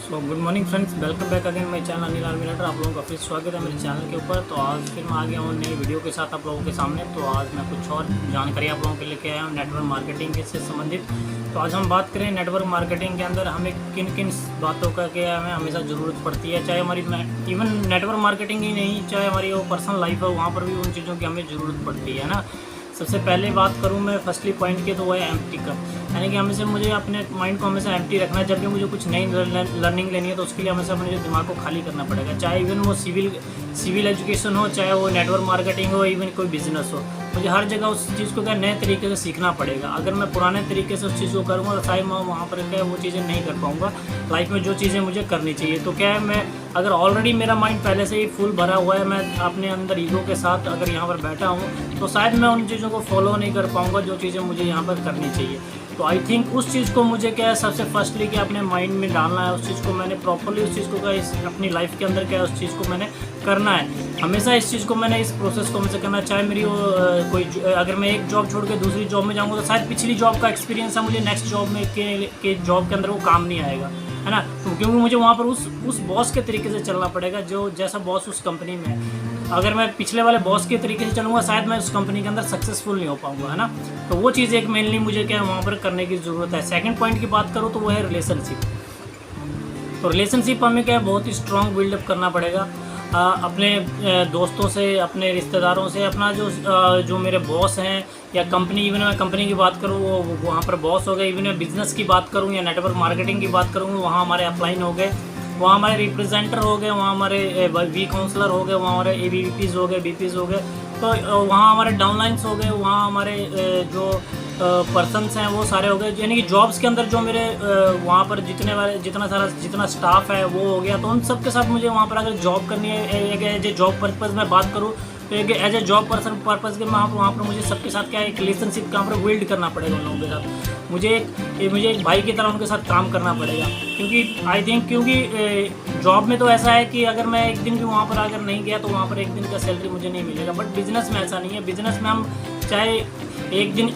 So good morning friends, welcome back again my channel Anil आर्मिनेटर। आप लोगों का फिर स्वागत है मेरे चैनल के ऊपर। तो आज फिर मैं आ गया हूँ नई वीडियो के साथ आप लोगों के सामने। तो आज मैं कुछ और जानकारी आप लोगों के लिए लेके आया हूँ नेटवर्क मार्केटिंग से संबंधित। तो आज हम बात करें नेटवर्क मार्केटिंग के अंदर हमें किन किन बातों का क्या हमें हमेशा ज़रूरत पड़ती है। चाहे हमारी इवन नेटवर्क मार्केटिंग ही नहीं, चाहे हमारी वो पर्सनल लाइफ है, वहाँ पर भी उन चीज़ों की हमें ज़रूरत पड़ती है ना। सबसे पहले बात करूं मैं फर्स्टली पॉइंट की, तो वो है एम्प्टी का, यानी कि हमेशा मुझे अपने माइंड को हमेशा एम्प्टी रखना है। जब भी मुझे कुछ नई लर्निंग लेनी है तो उसके लिए हमेशा अपने दिमाग को खाली करना पड़ेगा। चाहे इवन वो सिविल एजुकेशन हो, चाहे वो नेटवर्क मार्केटिंग हो, इवन कोई बिजनेस हो, मुझे हर जगह उस चीज़ को क्या नए तरीके से सीखना पड़ेगा। अगर मैं पुराने तरीके से उस चीज़ को करूँगा तो शायद मैं वहाँ पर क्या वो चीज़ें नहीं कर पाऊँगा लाइफ में जो चीज़ें मुझे करनी चाहिए। तो क्या है, मैं अगर ऑलरेडी मेरा माइंड पहले से ही फुल भरा हुआ है, मैं अपने अंदर ईगो के साथ अगर यहाँ पर बैठा हूँ, तो शायद मैं उन चीज़ों को फॉलो नहीं कर पाऊँगा जो चीज़ें मुझे यहाँ पर करनी चाहिए। तो आई थिंक उस चीज़ को मुझे क्या है सबसे फर्स्टली क्या अपने माइंड में डालना है। उस चीज़ को मैंने प्रॉपरली उस चीज़ को क्या इस अपनी लाइफ के अंदर क्या उस चीज़ को मैंने करना है। हमेशा इस चीज़ को मैंने इस प्रोसेस को मुझे करना, चाहे मेरी कोई अगर मैं एक जॉब छोड़ के दूसरी जॉब में जाऊँगा तो शायद पिछली जॉब का एक्सपीरियंस है मुझे नेक्स्ट जॉब में के जॉब के अंदर वो काम नहीं आएगा, है ना। तो क्योंकि मुझे वहाँ पर उस बॉस के तरीके से चलना पड़ेगा जो जैसा बॉस उस कंपनी में है। अगर मैं पिछले वाले बॉस के तरीके से चलूँगा शायद मैं उस कंपनी के अंदर सक्सेसफुल नहीं हो पाऊँगा, है ना। तो वो चीज़ एक मेनली मुझे क्या वहाँ पर करने की ज़रूरत है। सेकंड पॉइंट की बात करूँ तो वो है रिलेशनशिप। तो रिलेशनशिप हमें क्या है बहुत ही स्ट्रॉन्ग बिल्डअप करना पड़ेगा अपने दोस्तों से, अपने रिश्तेदारों से, अपना जो मेरे बॉस हैं या कंपनी, इवन मैं कंपनी की बात करूँ वो वहाँ पर बॉस हो गए, इवन मैं बिज़नेस की बात करूँ या नेटवर्क मार्केटिंग की बात करूँ वहाँ हमारे अपलाइन हो गए, वहाँ हमारे रिप्रेजेंटर हो गए, वहाँ हमारे वी काउंसलर हो गए, वहाँ हमारे AVPs हो गए, BPs हो गए, तो वहाँ हमारे डाउनलाइंस हो गए, वहाँ हमारे जो पर्सनस हैं वो सारे हो गए। यानी कि जॉब्स के अंदर जो मेरे वहाँ पर जितना स्टाफ है वो हो गया। तो उन सब के साथ मुझे वहाँ पर अगर जॉब करनी है एक एज ए जॉब पर्पज़ में बात करूँ तो एक एज ए जॉब पर्पज़ के वहाँ पर मुझे सबके साथ क्या एक रिलेशनशिप का पर बिल्ड करना पड़ेगा उन लोगों के साथ। मुझे एक भाई की तरह उनके साथ काम करना पड़ेगा, क्योंकि आई थिंक क्योंकि जॉब में तो ऐसा है कि अगर मैं एक दिन भी वहाँ पर अगर नहीं गया तो वहाँ पर एक दिन का सैलरी मुझे नहीं मिलेगा। बट बिज़नेस में ऐसा नहीं है। बिज़नेस में हम चाहे एक दिन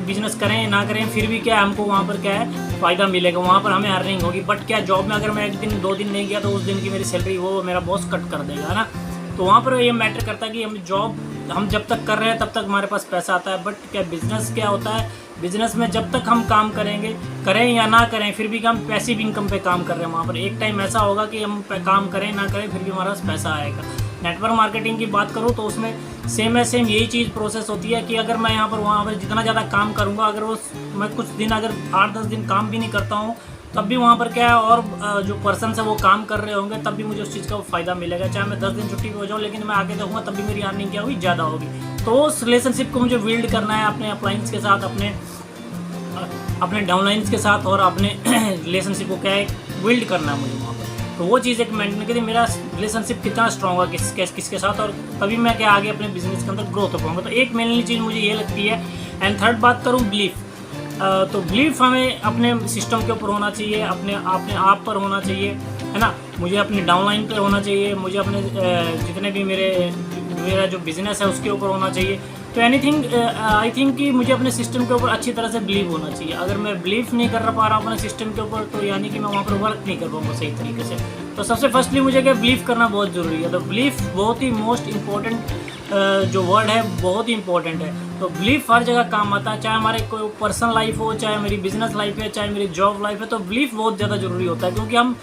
बिजनेस करें ना करें फिर भी क्या हमको वहाँ पर क्या है फ़ायदा मिलेगा, वहाँ पर हमें अर्निंग होगी। बट क्या जॉब में अगर मैं एक दिन 2 दिन नहीं गया तो उस दिन की मेरी सैलरी वो मेरा बॉस कट कर देगा, है ना। तो वहाँ पर ये मैटर करता है कि हम जॉब हम जब तक कर रहे हैं तब तक हमारे पास पैसा आता है। बट क्या बिज़नेस क्या होता है, बिज़नेस में जब तक हम काम करेंगे, करें या ना करें, फिर भी हम पैसिव इनकम पे काम कर रहे हैं। वहाँ पर एक टाइम ऐसा होगा कि हम काम करें ना करें फिर भी हमारे पास पैसा आएगा। नेटवर्क मार्केटिंग की बात करूँ तो उसमें सेम यही चीज़ प्रोसेस होती है कि अगर मैं यहाँ पर वहाँ पर जितना ज़्यादा काम करूँगा, अगर वो मैं कुछ दिन अगर 8-10 दिन काम भी नहीं करता हूँ तब भी वहाँ पर क्या है और जो पर्सन है वो काम कर रहे होंगे तब भी मुझे उस चीज़ का फ़ायदा मिलेगा। चाहे मैं 10 दिन छुट्टी पे हो जाऊँ लेकिन मैं आगे देखूँगा तब भी मेरी अर्निंग क्या हुई ज़्यादा होगी। तो उस रिलेशनशिप को मुझे बिल्ड करना है अपने अपलाइंस के साथ, अपने डाउनलाइंस के साथ, और अपने रिलेशनशिप को क्या है बिल्ड करना है मुझे वहाँ पर। तो वो चीज़ एक मेंटेन करिए मेरा रिलेशनशिप कितना स्ट्रॉन्ग है किसके साथ, और तभी मैं क्या आगे अपने बिजनेस के अंदर ग्रोथ हो पाऊँगा। तो एक मेनली चीज़ मुझे ये लगती है। एंड थर्ड बात करूँ बिलीफ, तो बिलीफ हमें अपने सिस्टम के ऊपर होना चाहिए, अपने आप पर होना चाहिए, है ना। मुझे अपने डाउनलाइन पर होना चाहिए, मुझे अपने जितने भी मेरा जो बिज़नेस है उसके ऊपर होना चाहिए। तो एनीथिंग आई थिंक कि मुझे अपने सिस्टम के ऊपर अच्छी तरह से बिलीव होना चाहिए। अगर मैं बिलीव नहीं कर पा रहा हूँ अपने सिस्टम के ऊपर तो यानी कि मैं वहाँ पर वर्क नहीं कर पाऊँगा सही तरीके से। तो सबसे फर्स्टली मुझे क्या बिलीव करना बहुत ज़रूरी है। तो बिलीफ बहुत ही मोस्ट इम्पोर्टेंट जो वर्ड है बहुत ही इंपॉर्टेंट है। तो बिलीफ हर जगह काम आता है, चाहे हमारे कोई पर्सनल लाइफ हो, चाहे मेरी बिजनेस लाइफ है, चाहे मेरी जॉब लाइफ है। तो बिलीफ बहुत ज़्यादा ज़रूरी होता है, क्योंकि हम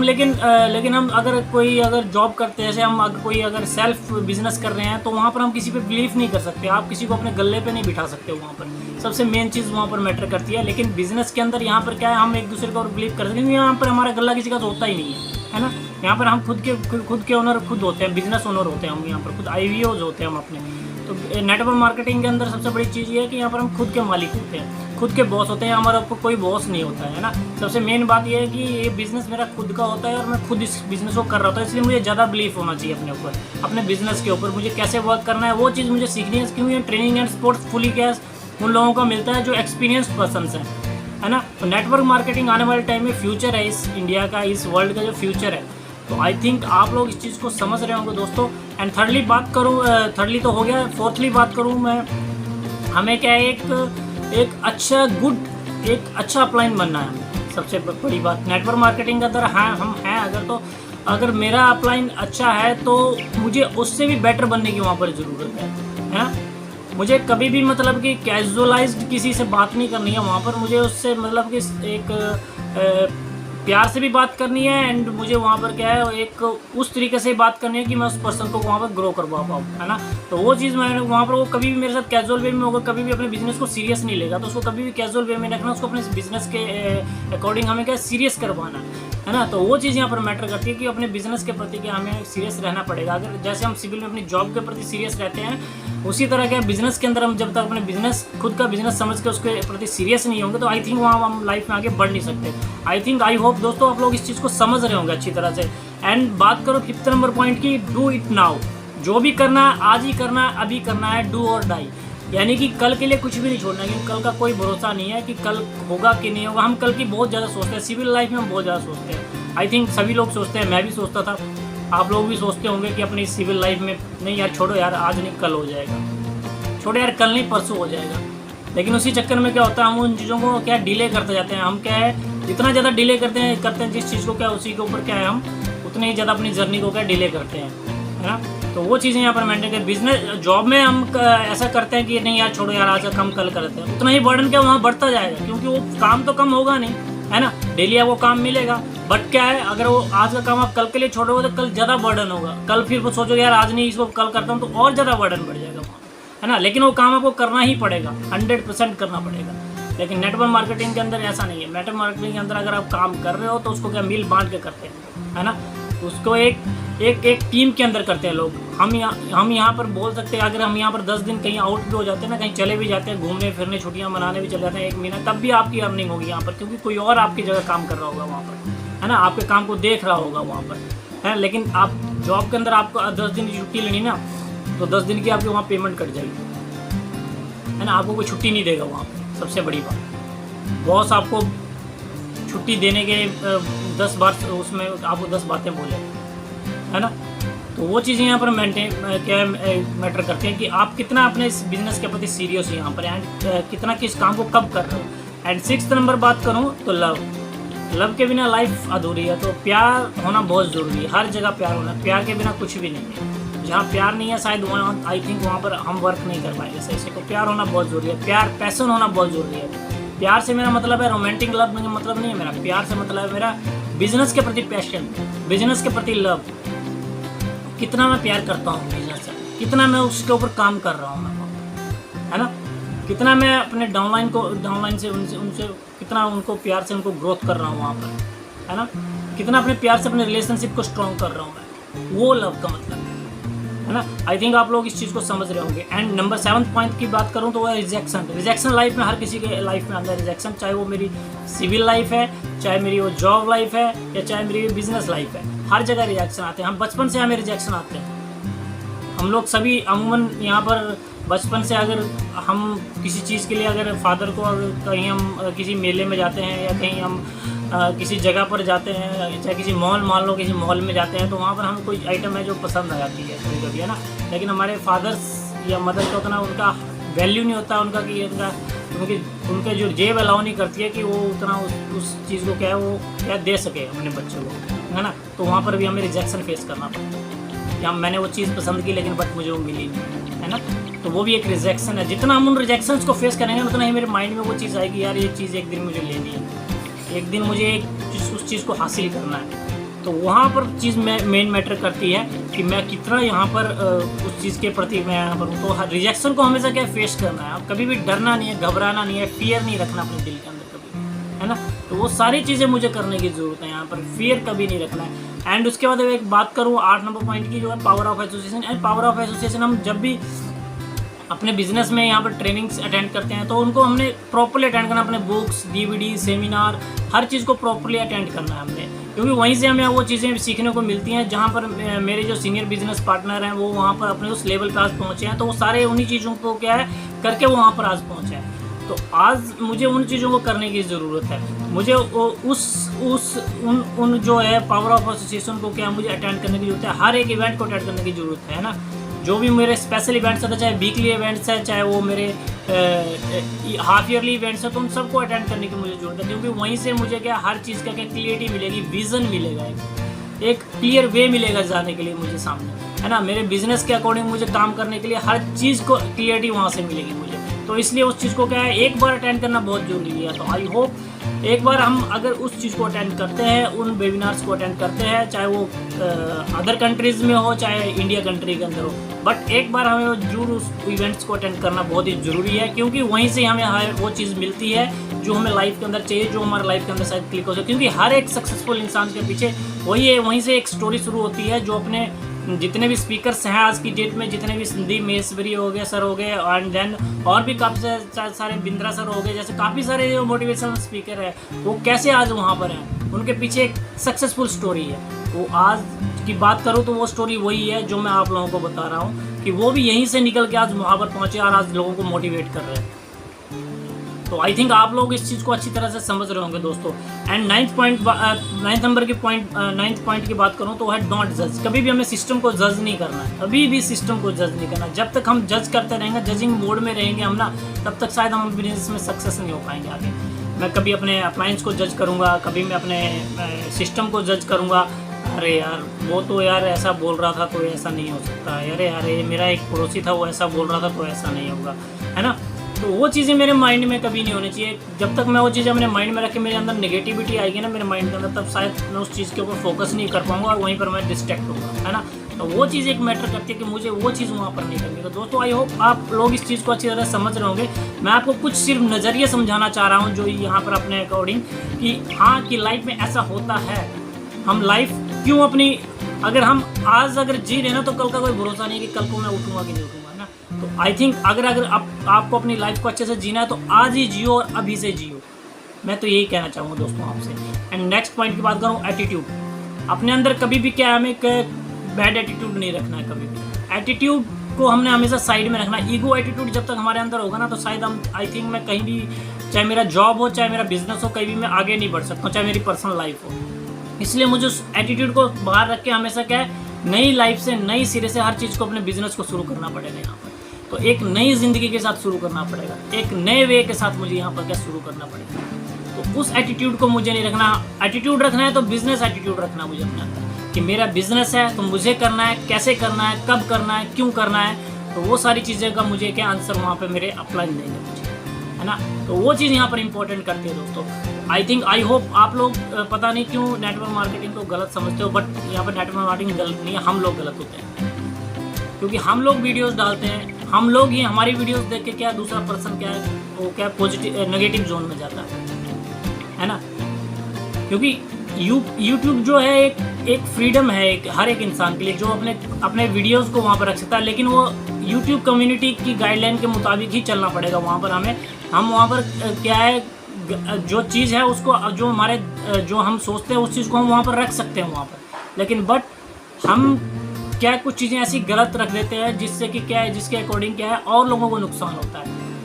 लेकिन हम अगर जॉब करते हैं, जैसे हम अगर सेल्फ बिजनेस कर रहे हैं तो वहाँ पर हम किसी पे बिलीव नहीं कर सकते। आप किसी को अपने गले पे नहीं बिठा सकते। वहाँ पर सबसे मेन चीज़ वहाँ पर मैटर करती है। लेकिन बिजनेस के अंदर यहाँ पर क्या है, हम एक दूसरे को बिलीव कर सकते हैं। यहाँ पर हमारा गला किसी का तो होता ही नहीं है ना। यहाँ पर हम खुद के ओनर खुद होते हैं, बिजनेस ओनर होते हैं हम, यहाँ पर खुद IVOs होते हैं हम अपने। तो नेटवर्क मार्केटिंग के अंदर सबसे बड़ी चीज़ ये है कि यहाँ पर हम खुद के मालिक होते हैं, खुद के बॉस होते हैं, हमारे ऊपर कोई बॉस नहीं होता है ना। सबसे मेन बात ये है कि ये बिज़नेस मेरा खुद का होता है और मैं खुद इस बिज़नेस को कर रहा होता है, इसलिए मुझे ज़्यादा बिलीफ होना चाहिए अपने ऊपर, अपने बिज़नेस के ऊपर। मुझे कैसे वर्क करना है वो चीज़ मुझे सीखनी है, क्योंकि ट्रेनिंग एंड सपोर्ट फुली क्या उन लोगों का मिलता है जो एक्सपीरियंस पर्सन हैं, है ना। तो नेटवर्क मार्केटिंग आने वाले टाइम में फ्यूचर है, इस इंडिया का, इस वर्ल्ड का जो फ्यूचर है। तो आई थिंक आप लोग इस चीज़ को समझ रहे होंगे दोस्तों। एंड थर्डली बात करूँ, थर्डली तो हो गया, फोर्थली बात करूँ मैं, हमें क्या है एक अच्छा अपलाइन बनना है। सबसे बड़ी बात नेटवर्क मार्केटिंग के अंदर हाँ हम हैं अगर, तो अगर मेरा अपलाइन अच्छा है तो मुझे उससे भी बेटर बनने की वहाँ पर ज़रूरत है ना। मुझे कभी भी मतलब कि कैजुअलाइज्ड किसी से बात नहीं करनी है वहाँ पर, मुझे उससे मतलब कि एक प्यार से भी बात करनी है, एंड मुझे वहाँ पर क्या है एक उस तरीके से बात करनी है कि मैं उस पर्सन को वहाँ पर ग्रो करवा पाऊँ, है ना। तो वो चीज़ मैं वहाँ पर, वो कभी भी मेरे साथ कैजुअल वे में होगा, कभी भी अपने बिजनेस को सीरियस नहीं लेगा, तो उसको कभी भी कैजुअल वे में रखना, उसको अपने बिजनेस के अकॉर्डिंग हमें क्या सीरियस करवाना है ना। तो वो चीज़ यहाँ पर मैटर करती है कि अपने बिजनेस के प्रति क्या हमें सीरियस रहना पड़ेगा। अगर जैसे हम सिविल में अपनी जॉब के प्रति सीरियस रहते हैं, उसी तरह क्या बिजनेस के अंदर हम जब तक अपने बिजनेस खुद का बिजनेस समझ के उसके प्रति सीरियस नहीं होंगे, तो आई थिंक वहाँ हम लाइफ में आगे बढ़ नहीं सकते। आई होप दोस्तों आप लोग इस चीज़ को समझ रहे होंगे अच्छी तरह से। एंड बात करो 5th नंबर पॉइंट की, डू इट नाउ। जो भी करना है आज ही करना है, अभी करना है, डू और डाई। यानी कि कल के लिए कुछ भी नहीं छोड़ना है, क्योंकि कल का कोई भरोसा नहीं है कि कल होगा कि नहीं होगा। हम कल की बहुत ज़्यादा सोचते हैं, सिविल लाइफ में हम बहुत ज़्यादा सोचते हैं। आई थिंक सभी लोग सोचते हैं, मैं भी सोचता था, आप लोग भी सोचते होंगे कि अपनी सिविल लाइफ में नहीं यार छोड़ो यार, आज नहीं कल हो जाएगा, छोड़ो यार कल नहीं परसों हो जाएगा। लेकिन उसी चक्कर में क्या होता है, हम उन चीज़ों को क्या डिले करते जाते हैं। हम क्या है जितना ज़्यादा डिले करते हैं जिस चीज़ को, क्या उसी के ऊपर क्या है हम उतने ही ज़्यादा अपनी जर्नी को क्या डिले करते हैं, है ना। तो वो चीज़ें यहाँ पर मेंटेन कर, बिजनेस जॉब में हम ऐसा करते हैं कि नहीं यार छोड़ो यार आज कम कल करते हैं, उतना ही बर्डन क्या वहाँ बढ़ता जाएगा, क्योंकि वो काम तो कम होगा नहीं, है ना। डेली आपको काम मिलेगा, बट क्या है अगर वो आज का काम आप कल के लिए छोड़ोगे तो कल ज़्यादा बर्डन होगा। कल फिर वो सोचोगे यार आज नहीं इसको कल करता हूँ, तो और ज़्यादा बर्डन बढ़ जाएगा वहाँ, है ना। लेकिन वो काम आपको करना ही पड़ेगा, 100% करना पड़ेगा। लेकिन नेटवर्क मार्केटिंग के अंदर ऐसा नहीं है। नेटवर्क मार्केटिंग के अंदर अगर आप काम कर रहे हो तो उसको क्या मिल बांट के करते हैं, है ना। उसको एक टीम के अंदर करते हैं लोग। हम यहाँ पर बोल सकते हैं, अगर हम यहाँ पर 10 दिन कहीं आउट भी हो जाते हैं ना, कहीं चले भी जाते हैं घूमने फिरने, छुट्टियाँ मनाने भी चले जाते हैं 1 महीना, तब भी आपकी अर्निंग होगी यहाँ पर, क्योंकि कोई और आपकी जगह काम कर रहा होगा वहाँ पर, है ना। आपके काम को देख रहा होगा वहाँ पर, है। लेकिन आप जॉब के अंदर आपको 10 दिन की छुट्टी लेनी ना, तो 10 दिन की आपकी वहाँ पेमेंट कट जाएगी, है ना। आपको कोई छुट्टी नहीं देगा वहाँ पर, सबसे बड़ी बात। बॉस आपको छुट्टी देने के 10 बार उसमें आपको 10 बातें बोले, है ना। तो वो चीज़ें यहाँ पर मैटर करती हैं कि आप कितना अपने इस बिजनेस के प्रति सीरियस हो यहाँ पर, एंड कितना किस काम को कब कर रहे हो। एंड 6th नंबर बात करूँ तो लव के बिना लाइफ अधूरी है। तो प्यार होना बहुत ज़रूरी है, हर जगह प्यार होना, प्यार के बिना कुछ भी नहीं है। जहाँ प्यार नहीं है शायद वहाँ आई थिंक वहाँ पर हम वर्क नहीं कर पाएंगे सही से। तो प्यार होना बहुत ज़रूरी है, प्यार पैशन होना बहुत ज़रूरी है। प्यार से मेरा मतलब है रोमांटिक लव में मतलब नहीं है मेरा, प्यार से मतलब है मेरा बिजनेस के प्रति पैशन, बिजनेस के प्रति लव। कितना मैं प्यार करता हूँ बिजनेस से, कितना मैं उसके ऊपर काम कर रहा हूँ मैं, है ना। कितना मैं अपने डाउनलाइन से उनसे कितना उनको प्यार से उनको ग्रोथ कर रहा हूँ वहाँ पर, है ना। कितना अपने प्यार से अपने रिलेशनशिप को स्ट्रॉन्ग कर रहा हूँ मैं, वो लव का मतलब है ना। आई थिंक आप लोग इस चीज़ को समझ रहे होंगे। एंड नंबर 7th पॉइंट की बात करूँ तो वो है रिजेक्शन लाइफ में, हर किसी के लाइफ में आता है रिजेक्शन, चाहे वो मेरी सिविल लाइफ है, चाहे मेरी वो जॉब लाइफ है, या चाहे मेरी बिजनेस लाइफ है, हर जगह रिजेक्शन आते हैं। हम बचपन से हमें रिजेक्शन आते हैं, हम लोग सभी अमूमन यहाँ पर बचपन से अगर हम किसी चीज़ के लिए अगर फादर को अगर कहीं हम किसी मेले में जाते हैं या कहीं हम किसी जगह पर जाते हैं, चाहे किसी मॉल मान लो किसी मॉल में जाते हैं, तो वहाँ पर हमें कोई आइटम है जो पसंद आ जाती है कभी कभी, है ना। लेकिन हमारे फादर्स या मदर का उतना उनका वैल्यू नहीं होता उनका कि उनके जो जेब अलाउ नहीं करती है कि वो उतना उस चीज़ को क्या है वो क्या दे सके अपने बच्चों को, है ना। तो वहाँ पर भी हमें रिजेक्शन फेस करना पड़ता है कि मैंने वो चीज़ पसंद की लेकिन बट मुझे वो मिली नहीं, है ना। तो वो भी एक रिजेक्शन है। जितना हम उन रिजेक्शंस को फेस करेंगे उतना ही मेरे माइंड में वो चीज़ आएगी, यार ये चीज़ एक दिन मुझे लेनी है, एक दिन मुझे उस चीज़ को हासिल करना है। तो वहाँ पर चीज़ मेन मैटर करती है कि मैं कितना यहाँ पर उस चीज़ के प्रति मैं यहाँ पर हूँ। तो रिजेक्शन को हमेशा क्या फेस करना है, कभी भी डरना नहीं है, घबराना नहीं है, फियर नहीं रखना अपने दिल के अंदर कभी, है ना। तो वो सारी चीज़ें मुझे करने की ज़रूरत है, यहाँ पर फियर कभी नहीं रखना है। एंड उसके बाद एक बात करूँ 8 नंबर पॉइंट की, जो है power of association. And power of association हम जब भी अपने बिजनेस में यहाँ पर ट्रेनिंग्स अटेंड करते हैं तो उनको हमने प्रॉपर्ली अटेंड करना, अपने बुक्स, DVD, सेमिनार, हर चीज़ को प्रॉपर्ली अटेंड करना है हमने, क्योंकि वहीं से हमें वो चीज़ें सीखने को मिलती हैं। जहाँ पर मेरे जो सीनियर बिजनेस पार्टनर हैं वो वहाँ पर अपने उस लेवल पर आज पहुँचे हैं, तो वो सारे उन्हीं चीज़ों को क्या है करके वो वहाँ पर आज पहुँचे हैं। तो आज मुझे उन चीज़ों को करने की ज़रूरत है, मुझे उन जो है पावर ऑफ एसोसिएशन को क्या मुझे अटेंड करने की ज़रूरत है, हर एक इवेंट को अटेंड करने की ज़रूरत है ना। जो भी मेरे स्पेशल इवेंट्स होते हैं, चाहे वीकली इवेंट्स है, चाहे वो मेरे हाफ ईयरली इवेंट्स है, तो उन सबको अटेंड करने की मुझे जरूरत है, क्योंकि वहीं से मुझे क्या हर चीज़ का क्या क्लियरिटी मिलेगी, विज़न मिलेगा, एक क्लियर वे मिलेगा जाने के लिए मुझे सामने, है ना। मेरे बिजनेस के अकॉर्डिंग मुझे काम करने के लिए हर चीज़ को क्लियरिटी वहाँ से मिलेगी मुझे। तो इसलिए उस चीज़ को क्या है, एक बार अटेंड करना बहुत ज़रूरी है। तो आई होप एक बार हम अगर उस चीज़ को अटेंड करते हैं, उन वेबिनार्स को अटेंड करते हैं, चाहे वो अदर कंट्रीज़ में हो चाहे इंडिया कंट्री के अंदर हो, बट एक बार हमें जरूर उस इवेंट्स को अटेंड करना बहुत ही ज़रूरी है, क्योंकि वहीं से हमें वो चीज़ मिलती है जो हमें लाइफ के अंदर चाहिए, जो हमारे लाइफ के अंदर शायद क्लिक हो जाए। क्योंकि हर एक सक्सेसफुल इंसान के पीछे वहीं से एक स्टोरी शुरू होती है, जो अपने जितने भी स्पीकर्स हैं आज की डेट में, जितने भी संदीप महेश्वरी हो गए सर हो गए, एंड देन और भी काफ़ी सारे बिंद्रा सर हो गए, जैसे काफ़ी सारे जो मोटिवेशनल स्पीकर है, वो कैसे आज वहाँ पर हैं, उनके पीछे एक सक्सेसफुल स्टोरी है। वो आज की बात करूँ तो वो स्टोरी वही है जो मैं आप लोगों को बता रहा हूँ, कि वो भी यहीं से निकल के आज वहाँ पर पहुँचे और आज लोगों को मोटिवेट कर रहे हैं। तो आई थिंक आप लोग इस चीज़ को अच्छी तरह से समझ रहे होंगे दोस्तों। एंड नाइन्थ नंबर की नाइन्थ पॉइंट की बात करूँ तो है डोंट जज। कभी भी हमें सिस्टम को जज नहीं करना है, कभी भी सिस्टम को जज नहीं करना। जब तक हम जज करते रहेंगे, जजिंग मोड में रहेंगे हम ना, तब तक शायद हम बिजनेस में सक्सेस नहीं हो पाएंगे आगे। मैं कभी अपने अप्लायंस को जज करूँगा, कभी मैं अपने सिस्टम को जज करूँगा, अरे यार वो तो यार ऐसा बोल रहा था तो ऐसा नहीं हो सकता, अरे यार ये मेरा एक पड़ोसी था वो ऐसा बोल रहा था तो ऐसा नहीं होगा, है ना। तो वो चीज़ें मेरे माइंड में कभी नहीं होनी चाहिए। जब तक मैं वो चीज़ें अपने माइंड में रख के मेरे अंदर नेगेटिविटी आएगी ना मेरे माइंड के अंदर, तब शायद मैं उस चीज़ के ऊपर फोकस नहीं कर पाऊंगा और वहीं पर मैं डिस्ट्रैक्ट होऊंगा, है ना। तो वो चीज़ एक मैटर करती है कि मुझे वो चीज़ वहाँ पर नहीं करनी। तो दोस्तों आई होप आप लोग इस चीज़ को अच्छी तरह समझ रहे होंगे। मैं आपको कुछ सिर्फ नज़रिए समझाना चाह रहा हूँ जो यहाँ पर अपने अकॉर्डिंग, कि हाँ कि लाइफ में ऐसा होता है। हम लाइफ क्यों अपनी, अगर हम आज अगर जी रहे ना, तो कल का कोई भरोसा नहीं कि कल को मैं उठूँगा कि नहीं उठूँगा, है ना। तो आई थिंक अगर आपको अपनी लाइफ को अच्छे से जीना है तो आज ही जियो और अभी से जियो। मैं तो यही कहना चाहूँगा दोस्तों आपसे। एंड नेक्स्ट पॉइंट की बात करूँ, एटीट्यूड। अपने अंदर कभी भी क्या है, हमें बैड एटीट्यूड नहीं रखना है कभी भी। एटीट्यूड को हमने हमेशा साइड में रखना है। ईगो एटीट्यूड जब तक हमारे अंदर होगा ना, तो शायद हम आई थिंक मैं कहीं भी, चाहे मेरा जॉब हो चाहे मेरा बिजनेस हो, कहीं भी मैं आगे नहीं बढ़ सकता हूँ, चाहे मेरी पर्सनल लाइफ हो। इसलिए मुझे उस एटीट्यूड को बाहर रख के हमेशा क्या है, नई लाइफ से नई सिरे से हर चीज़ को, अपने बिजनेस को शुरू करना पड़ेगा यहाँ पर। तो एक नई ज़िंदगी के साथ शुरू करना पड़ेगा, एक नए वे के साथ मुझे यहाँ पर क्या शुरू करना पड़ेगा। तो उस एटीट्यूड को मुझे नहीं रखना। एटीट्यूड रखना है तो बिजनेस एटीट्यूड रखना मुझे अपने अंदर, कि मेरा बिजनेस है तो मुझे करना है, कैसे करना है, कब करना है, क्यों करना है। तो वो सारी चीज़ें का मुझे क्या आंसर वहाँ पे मेरे अप्लाई देंगे मुझे, है ना। तो वो चीज़ यहाँ पर इंपॉर्टेंट करती है दोस्तों। आई थिंक आई होप आप लोग पता नहीं क्यों नेटवर्क मार्केटिंग को गलत समझते हो, बट यहाँ पर नेटवर्क मार्केटिंग गलत नहीं है, हम लोग गलत होते हैं। क्योंकि हम लोग वीडियोस डालते हैं, हम लोग ही हमारी वीडियोस देख के क्या दूसरा पर्सन क्या है, वो क्या पॉजिटिव नेगेटिव जोन में जाता है ना। क्योंकि यूट्यूब जो है एक फ्रीडम है हर एक इंसान के लिए, जो अपने वीडियोस को वहाँ पर रख सकता है। लेकिन वो यूट्यूब कम्युनिटी की गाइडलाइन के मुताबिक ही चलना पड़ेगा वहाँ पर हमें। हम वहाँ पर क्या है, जो चीज़ है उसको, जो हम सोचते हैं उस चीज़ को हम वहाँ पर रख सकते हैं वहाँ पर। लेकिन बट हम क्या कुछ चीज़ें ऐसी गलत रख देते हैं जिससे कि क्या है, जिसके अकॉर्डिंग क्या है और लोगों को नुकसान होता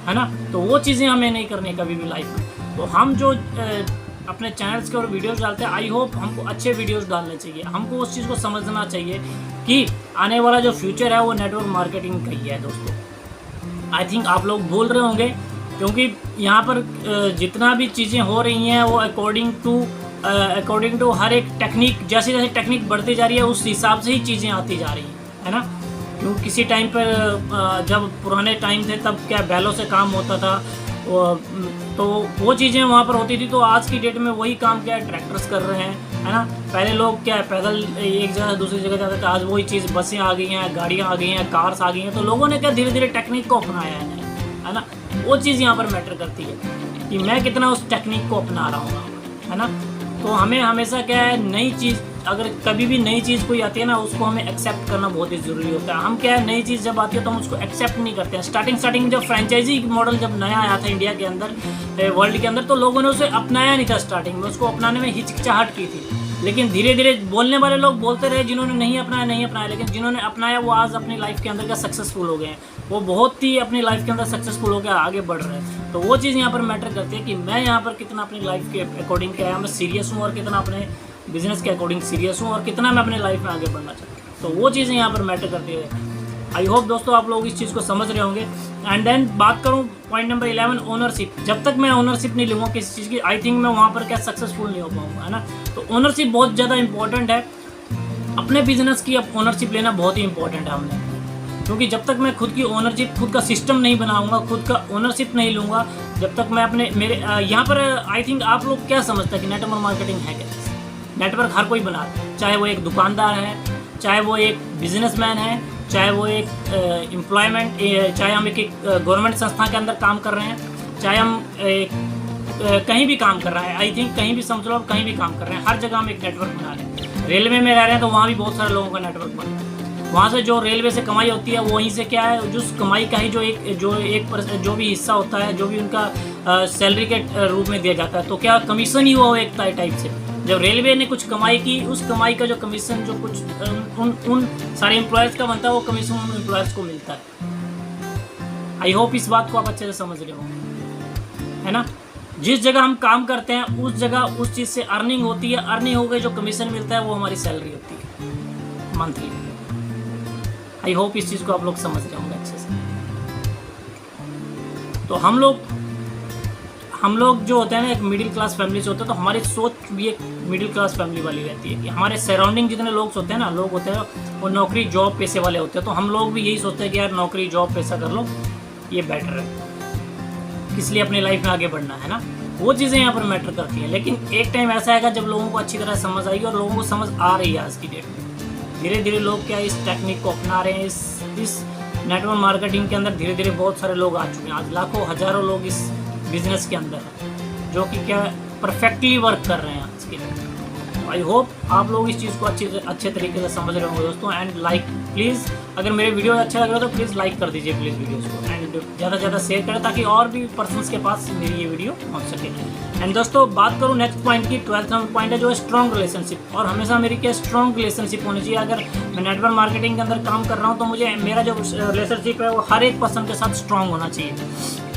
है ना। तो वो चीज़ें हमें नहीं करनी कभी भी लाइफ में। तो हम जो अपने चैनल्स के और वीडियोस डालते हैं, आई होप हमको अच्छे वीडियोस डालने चाहिए। हमको उस चीज़ को समझना चाहिए कि आने वाला जो फ्यूचर है वो नेटवर्क मार्केटिंग का ही है दोस्तों। आई थिंक आप लोग बोल रहे होंगे, क्योंकि यहाँ पर जितना भी चीज़ें हो रही हैं वो अकॉर्डिंग टू हर एक टेक्निक, जैसे जैसे टेक्निक बढ़ती जा रही है उस हिसाब से ही चीज़ें आती जा रही हैं, है ना। क्योंकि किसी टाइम पर जब पुराने टाइम थे तब क्या बैलों से काम होता था, तो वो चीज़ें वहाँ पर होती थी। तो आज की डेट में वही काम क्या है, ट्रैक्टर्स कर रहे हैं, है ना। पहले लोग क्या है, पैदल एक जगह से दूसरी जगह जाते थे, आज वही चीज़ बसें आ गई हैं, गाड़ियाँ आ गई हैं, कार्स आ गई हैं। तो लोगों ने क्या धीरे धीरे टेक्निक को अपनाया है ना। वो चीज़ यहाँ पर मैटर करती है कि मैं कितना उस टेक्निक को अपना रहा हूँ, है ना। तो हमें हमेशा क्या है, नई चीज़ अगर कभी भी नई चीज़ कोई आती है ना, उसको हमें एक्सेप्ट करना बहुत ही ज़रूरी होता है। हम क्या है, नई चीज़ जब आती है तो हम उसको एक्सेप्ट नहीं करते हैं। स्टार्टिंग जब फ्रेंचाइजी मॉडल जब नया आया था इंडिया के अंदर, वर्ल्ड के अंदर, तो लोगों ने उसे अपनाया नहीं था। स्टार्टिंग में उसको अपनाने में हिचकिचाहट की थी। लेकिन धीरे धीरे बोलने वाले लोग बोलते रहे, जिन्होंने नहीं अपनाया, लेकिन जिन्होंने अपनाया वो आज अपनी लाइफ के अंदर क्या सक्सेसफुल हो गए हैं। वो बहुत ही अपनी लाइफ के अंदर सक्सेसफुल होकर आगे बढ़ रहे हैं। तो वो चीज़ यहाँ पर मैटर करती है कि मैं यहाँ पर कितना अपनी लाइफ के अकॉर्डिंग क्या है, मैं सीरियस हूँ और कितना अपने बिजनेस के अकॉर्डिंग सीरियस हूँ और कितना मैं अपने लाइफ में आगे बढ़ना चाहता हूँ। तो वो चीज़ें यहाँ पर मैटर करती है। आई होप दोस्तों आप लोग इस चीज़ को समझ रहे होंगे। एंड देन बात करूँ पॉइंट नंबर 11, ओनरशिप। जब तक मैं ओनरशिप नहीं लूँगा किसी चीज़ की, आई थिंक मैं वहाँ पर क्या सक्सेसफुल नहीं हो पाऊँगा, है ना। तो ओनरशिप बहुत ज़्यादा इंपॉर्टेंट है। अपने बिजनेस की अब ओनरशिप लेना बहुत ही इंपॉर्टेंट है हमने, क्योंकि जब तक मैं खुद की ओनरशिप, खुद का सिस्टम नहीं बनाऊंगा, खुद का ओनरशिप नहीं लूँगा, जब तक मैं अपने मेरे यहाँ पर आई थिंक आप लोग क्या समझते हैं कि नेटवर्क मार्केटिंग है क्या। नेटवर्क हर कोई बना रहा है, चाहे वो एक दुकानदार है, चाहे वो एक बिजनेसमैन है, चाहे वो एक चाहे हम एक गवर्नमेंट संस्था के अंदर काम कर रहे हैं, चाहे हम कहीं भी काम कर रहे हैं। आई थिंक कहीं भी समझ लो, आप कहीं भी काम कर रहे हैं, हर जगह हम एक नेटवर्क बना रहे हैं। रेलवे में रह रहे हैं तो वहाँ भी बहुत सारे लोगों का नेटवर्क बन रहा है। वहाँ से जो रेलवे से कमाई होती है वहीं से क्या है, जो कमाई का ही जो भी हिस्सा होता है, जो भी उनका सैलरी के रूप में दिया जाता है, तो क्या कमीशन ही हुआ एक टाइप से। जब रेलवे ने कुछ कमाई की, उस कमाई का जो कमीशन जो कुछ उन सारे एम्प्लॉयज़ का बनता है, वो कमीशन उन एम्प्लॉयज़ को मिलता है। आई होप इस बात को आप अच्छे से समझ रहे हो, है ना। जिस जगह हम काम करते हैं उस जगह उस चीज़ से अर्निंग होती है, अर्निंग हो गई, जो कमीशन मिलता है वो हमारी सैलरी होती है मंथली। आई होप इस चीज़ को आप लोग समझ रहे होंगे अच्छे से। तो हम लोग जो होते हैं ना, एक मिडिल क्लास फैमिली से होते हैं, तो हमारी सोच भी एक मिडिल क्लास फैमिली वाली रहती है कि हमारे सराउंडिंग जितने लोग होते हैं ना, लोग होते हैं वो नौकरी जॉब पैसे वाले होते हैं। तो हम लोग भी यही सोचते हैं कि यार नौकरी जॉब पैसा कर लो, ये बेटर है, किस लिए अपनी लाइफ में आगे बढ़ना है ना। वो चीज़ें यहाँ पर मैटर करती हैं। लेकिन एक टाइम ऐसा आएगा जब लोगों को अच्छी तरह समझ आएगी, और लोगों को समझ आ रही है आज की डेट में। धीरे धीरे लोग क्या इस टेक्निक को अपना रहे हैं। इस नेटवर्क मार्केटिंग के अंदर धीरे धीरे बहुत सारे लोग आ चुके हैं। आज लाखों हज़ारों लोग इस बिज़नेस के अंदर हैं, जो कि क्या परफेक्टली वर्क कर रहे हैं आज के लिए। आई होप आप लोग इस चीज़ को अच्छे तरीके से समझ रहे होंगे दोस्तों। एंड लाइक प्लीज़, अगर मेरे वीडियो अच्छा लग रहा है तो प्लीज़ लाइक कर दीजिए प्लीज़ वीडियोज़ को, एंड ज़्यादा से ज़्यादा शेयर करें ताकि और भी पर्सन्स के पास मेरी ये वीडियो पहुंच सके। एंड दोस्तों बात करूँ नेक्स्ट पॉइंट की, 12th नंबर पॉइंट है जो है स्ट्रॉन्ग रिलेशनशिप। और हमेशा मेरी क्या स्ट्रॉन्ग रिलेशनशिप होनी चाहिए। अगर मैं नेटवर्क मार्केटिंग के अंदर काम कर रहा हूँ तो मुझे मेरा जो रिलेशनशिप है वो हर एक पर्सन के साथ स्ट्रॉन्ग होना चाहिए,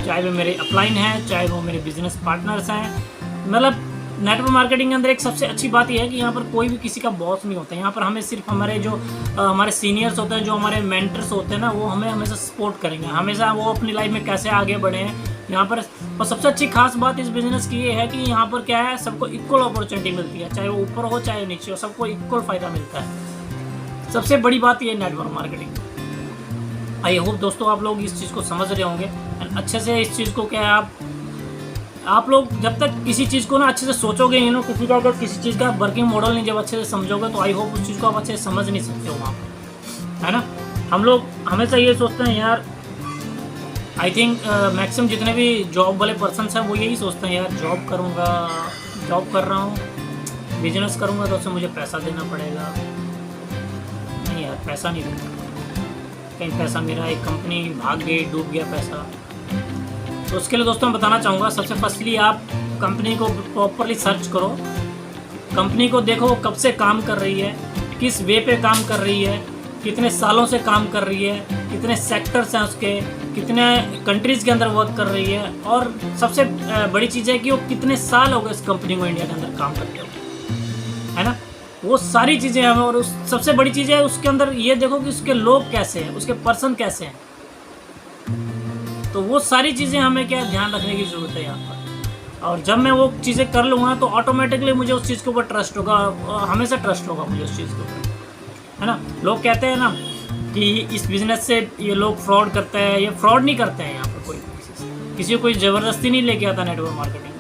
चाहे वो मेरे अपलाइन हैं, चाहे वो मेरे बिजनेस पार्टनर्स हैं। मतलब नेटवर्क मार्केटिंग के अंदर एक सबसे अच्छी बात यह है कि यहाँ पर कोई भी किसी का बॉस नहीं होता। यहाँ पर हमें सिर्फ हमारे जो हमारे सीनियर्स होते हैं, जो हमारे मेंटर्स होते हैं ना, वो हमें हमेशा सपोर्ट करेंगे, हमेशा वो अपनी लाइफ में कैसे आगे बढ़े हैं यहाँ पर। और सबसे अच्छी खास बात इस बिज़नेस की ये है कि यहाँ पर क्या है, सबको इक्वल अपॉर्चुनिटी मिलती है, चाहे वो ऊपर हो चाहे नीचे हो, सबको इक्वल फ़ायदा मिलता है। सबसे बड़ी बात ये है नेटवर्क मार्केटिंग। आई होप दोस्तों आप लोग इस चीज़ को समझ रहे होंगे एंड अच्छे से इस चीज़ को क्या है, आप लोग जब तक किसी चीज़ को ना अच्छे से सोचोगे, किसी का अगर किसी चीज़ का वर्किंग मॉडल नहीं जब अच्छे से समझोगे तो आई होप उस चीज़ को आप अच्छे से समझ नहीं सकते हो वहाँ पर, है ना। हम लोग हमेशा ये सोचते हैं यार, आई थिंक मैक्सिमम जितने भी जॉब वाले पर्सनस हैं वो यही सोचते हैं यार, जॉब करूँगा, जॉब कर रहा हूँ, बिजनेस करूँगा तो उससे मुझे पैसा देना पड़ेगा। नहीं यार, पैसा नहीं देना, कहीं पैसा मेरा एक कंपनी भाग गई, डूब गया पैसा। तो उसके लिए दोस्तों मैं बताना चाहूँगा, सबसे फर्स्टली आप कंपनी को प्रॉपरली सर्च करो, कंपनी को देखो वो कब से काम कर रही है, किस वे पे काम कर रही है, कितने सालों से काम कर रही है, कितने सेक्टर्स हैं उसके, कितने कंट्रीज़ के अंदर वर्क कर रही है, और सबसे बड़ी चीज़ है कि वो कितने साल हो गए इस कंपनी को इंडिया के अंदर काम करते हुए, है ना। वो सारी चीज़ें हमें, और उस सबसे बड़ी चीज़ है उसके अंदर ये देखो कि उसके लोग कैसे हैं, उसके पर्सन कैसे हैं। तो वो सारी चीज़ें हमें क्या ध्यान रखने की ज़रूरत है यहाँ पर। और जब मैं वो चीज़ें कर लूँगा तो ऑटोमेटिकली मुझे उस चीज़ के ऊपर ट्रस्ट होगा, हमेशा ट्रस्ट होगा मुझे उस चीज़ के ऊपर, है ना। लोग कहते हैं ना कि इस बिज़नेस से ये लोग फ्रॉड करते हैं, ये फ्रॉड नहीं करते हैं यहाँ पर कोई किसी को कोई ज़बरदस्ती नहीं लेके आता नेटवर्क मार्केटिंग,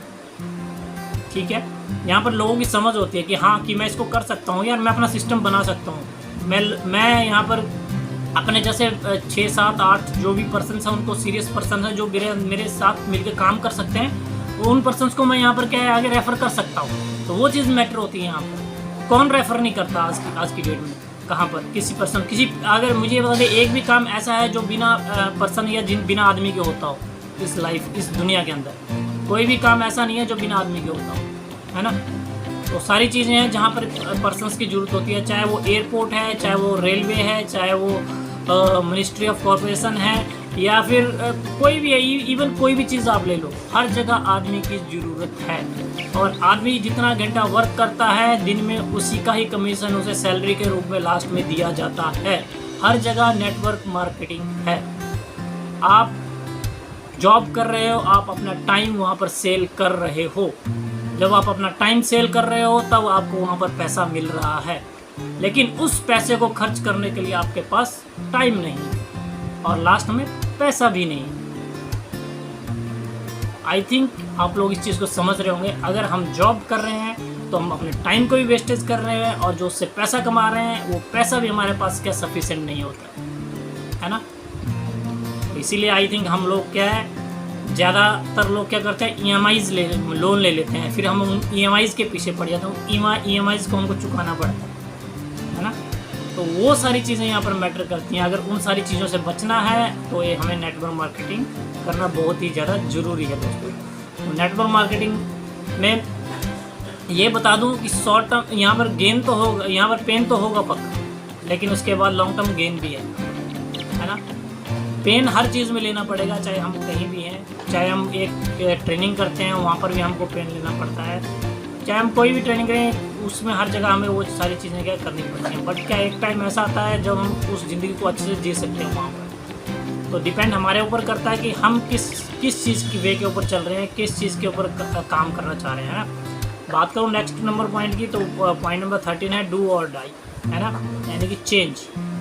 ठीक है। यहाँ पर लोगों की समझ होती है कि हाँ कि मैं इसको कर सकता हूँ यार, मैं अपना सिस्टम बना सकता हूँ। मैं यहाँ पर अपने जैसे 6, 7, 8 जो भी पर्सन्स हैं, उनको सीरियस पर्सन हैं जो मेरे साथ मिलकर काम कर सकते हैं, तो उन पर्सन्स को मैं यहाँ पर क्या है आगे रेफ़र कर सकता हूँ। तो वो चीज़ मैटर होती है यहाँ पर। कौन रेफ़र नहीं करता आज की डेट में, कहाँ पर किसी पर्सन अगर मुझे बता दें एक भी काम ऐसा है जो बिना पर्सन या बिना आदमी के होता हो इस दुनिया के अंदर, कोई भी काम ऐसा नहीं है जो बिना आदमी के होता हो, है ना। तो सारी चीज़ें हैं जहाँ पर पर्सन्स की ज़रूरत होती है, चाहे वो एयरपोर्ट है, चाहे वो रेलवे है, चाहे वो मिनिस्ट्री ऑफ कॉर्पोरेशन है, या फिर कोई भी है, इवन कोई भी चीज़ आप ले लो, हर जगह आदमी की ज़रूरत है। और आदमी जितना घंटा वर्क करता है दिन में, उसी का ही कमीशन उसे सैलरी के रूप में लास्ट में दिया जाता है। हर जगह नेटवर्क मार्केटिंग है। आप जॉब कर रहे हो, आप अपना टाइम वहाँ पर सेल कर रहे हो। जब आप अपना टाइम सेल कर रहे हो तब आपको वहाँ पर पैसा मिल रहा है, लेकिन उस पैसे को खर्च करने के लिए आपके पास टाइम नहीं और लास्ट में पैसा भी नहीं। आई थिंक आप लोग इस चीज़ को समझ रहे होंगे। अगर हम जॉब कर रहे हैं तो हम अपने टाइम को भी वेस्टेज कर रहे हैं और जो उससे पैसा कमा रहे हैं वो पैसा भी हमारे पास क्या सफिशिएंट नहीं होता है ना। इसीलिए आई थिंक हम लोग क्या है, ज़्यादातर लोग क्या करते हैं, लोन ले लेते हैं, फिर हम EMIs के पीछे पड़ जाते हैं। EMIs को हमको चुकाना पड़ता है ना। तो वो सारी चीज़ें यहाँ पर मैटर करती हैं। अगर उन सारी चीज़ों से बचना है तो ये हमें नेटवर्क मार्केटिंग करना बहुत ही ज़्यादा ज़रूरी है दोस्तों। तो नेटवर्क मार्केटिंग में ये बता दूं कि शॉर्ट टर्म यहाँ पर गेन तो होगा, यहाँ पर पेन तो होगा पक्का, लेकिन उसके बाद लॉन्ग टर्म गेन भी है ना। पेन हर चीज़ में लेना पड़ेगा, चाहे हम कहीं भी हैं, चाहे हम एक ट्रेनिंग करते हैं वहाँ पर भी हमको पेन लेना पड़ता है, चाहे हम कोई भी ट्रेनिंग करें उसमें हर जगह हमें वो सारी चीज़ें क्या करनी पड़ती हैं। बट क्या एक टाइम ऐसा आता है जब हम उस ज़िंदगी को अच्छे से जी सकते हैं वहाँ पर। तो डिपेंड हमारे ऊपर करता है कि हम किस चीज़ की वे के ऊपर चल रहे हैं, किस चीज़ के ऊपर काम करना चाह रहे हैं ना। बात करूँ नेक्स्ट नंबर पॉइंट की, तो पॉइंट नंबर 13 है डू और डाई, है ना। यानी कि